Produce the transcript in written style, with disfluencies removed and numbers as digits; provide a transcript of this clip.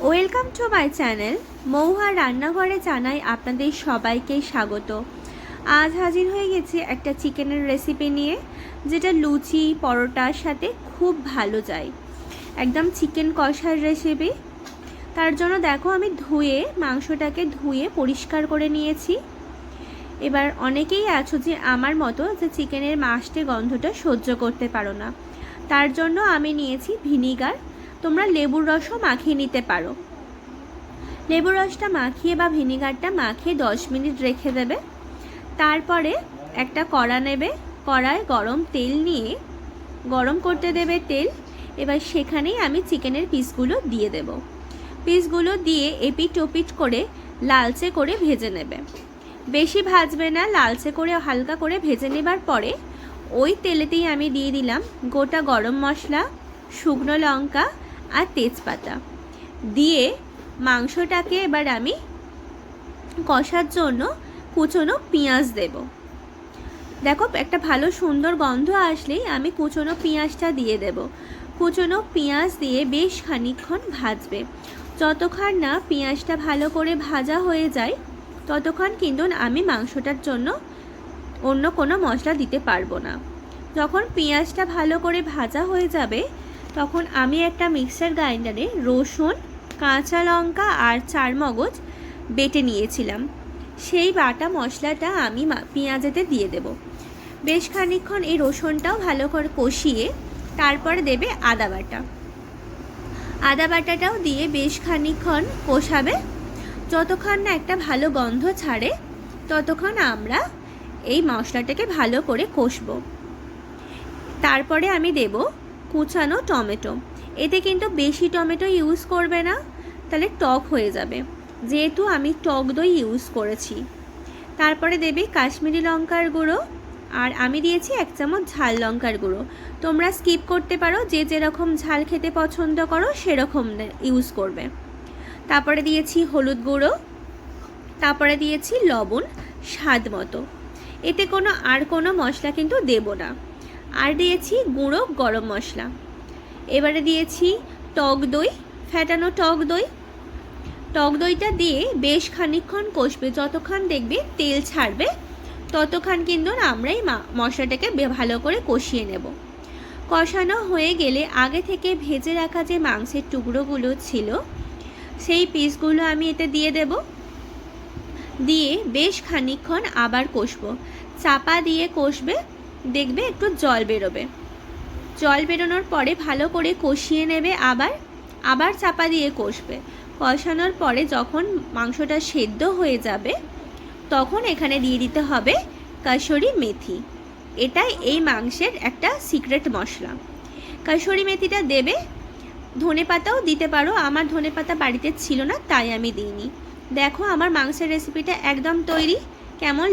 Welcome to my channel Mahua রান্নাঘরে জানাই আপনাদের সবাইকে স্বাগত। আজ হাজির হয়ে গেছি একটা চিকেনের রেসিপি নিয়ে, যেটা লুচি পরোটার সাথে খুব ভালো যায়। একদম চিকেন কষার রেসিপি। তার জন্য দেখো আমি মাংসটাকে ধুয়ে পরিষ্কার করে নিয়েছি। এবার অনেকেই আছো যে আমার মতো যে চিকেনের মাস্টে গন্ধটা সহ্য করতে পারো না, তার জন্য আমি নিয়েছি ভিনিগার। তোমরা লেবুর রসও মাখিয়ে নিতে পারো। লেবুর রসটা মাখিয়ে বা ভিনিগারটা মাখিয়ে 10 মিনিট রেখে দেবে। তারপরে একটা কড়া নেবে, কড়ায় গরম তেল নিয়ে গরম করতে দেবে তেল। এবার সেখানেই আমি চিকেনের পিসগুলো দিয়ে দেব। পিসগুলো দিয়ে এপিট ওপিট করে লালচে করে ভেজে নেবে। বেশি ভাজবে না, লালচে করে হালকা করে ভেজে নেবার পরে ওই তেলেতেই আমি দিয়ে দিলাম গোটা গরম মশলা, শুকনো লঙ্কা আর তেজপাতা দিয়ে মাংসটাকে এবার আমি কষার জন্য কুচনো পেঁয়াজ দেব। দেখো একটা ভালো সুন্দর গন্ধ আসলেই আমি কুচনো পেঁয়াজটা দিয়ে দেব। কুচনো পেঁয়াজ দিয়ে বেশ খানিকক্ষণ ভাজবে। যতক্ষণ না পেঁয়াজটা ভালো করে ভাজা হয়ে যায় ততক্ষণ কিন্তু আমি মাংসটার জন্য অন্য কোনো মশলা দিতে পারবো না। যখন পেঁয়াজটা ভালো করে ভাজা হয়ে যাবে তখন আমি একটা মিক্সার গ্রাইন্ডারে রসুন, কাঁচা লঙ্কা আর চারমগজ বেটে নিয়েছিলাম, সেই বাটা মশলাটা আমি পেঁয়াজেতে দিয়ে দেব। বেশ খানিকক্ষণ এই রসুনটাও ভালো করে কষিয়ে তারপরে দেবে আদা বাটা। আদা বাটাটাও দিয়ে বেশ খানিকক্ষণ কষাবে। যতক্ষণ না একটা ভালো গন্ধ ছাড়ে ততক্ষণ আমরা এই মশলাটাকে ভালো করে কষবো। তারপরে আমি দেব কুচানো টমেটো। এতে কিন্তু বেশি টমেটো ইউজ করবে না, তাহলে টক হয়ে যাবে, যেহেতু আমি টক দই ইউজ করেছি। তারপরে দেবে কাশ্মীরি লঙ্কার গুঁড়ো, আর আমি দিয়েছি 1 চামচ ঝাল লঙ্কার গুঁড়ো। তোমরা স্কিপ করতে পারো, যে যেরকম ঝাল খেতে পছন্দ করো সেরকম ইউজ করবে। তারপরে দিয়েছি হলুদ গুঁড়ো, তারপরে দিয়েছি লবণ স্বাদ মতো। এতে আর কোনো মশলা কিন্তু দেব না। আর দিয়েছি গুঁড়ো গরম মশলা। এবারে দিয়েছি টক দই, ফ্যাটানো টক দই। টক দইটা দিয়ে বেশ খানিকক্ষণ কষবে। যতক্ষণ দেখবে তেল ছাড়বে ততক্ষণ কিন্তু আমরা এই মশলাটাকে ভালো করে কষিয়ে নেব। কষানো হয়ে গেলে আগে থেকে ভেজে রাখা যে মাংসের টুকরোগুলো ছিল সেই পিসগুলো আমি এতে দিয়ে দেব। দিয়ে বেশ খানিকক্ষণ আবার কষবো। চাপা দিয়ে কষবে, দেখবে একটু জল বেরোবে। জল বেরোনোর পরে ভালো করে কষিয়ে নেবে। আবার চাপা দিয়ে কষবে। কষানোর পরে যখন মাংসটা সেদ্ধ হয়ে যাবে তখন এখানে দিয়ে দিতে হবে কাসুরি মেথি। এটাই এই মাংসের একটা সিক্রেট মশলা। কাসুরি মেথিটা দেবে। ধনেপাতাও দিতে পারো, আমার ধনেপাতা বাড়িতে ছিল না তাই আমি দিইনি। দেখো আমার মাংসের রেসিপিটা একদম তৈরি। কেমন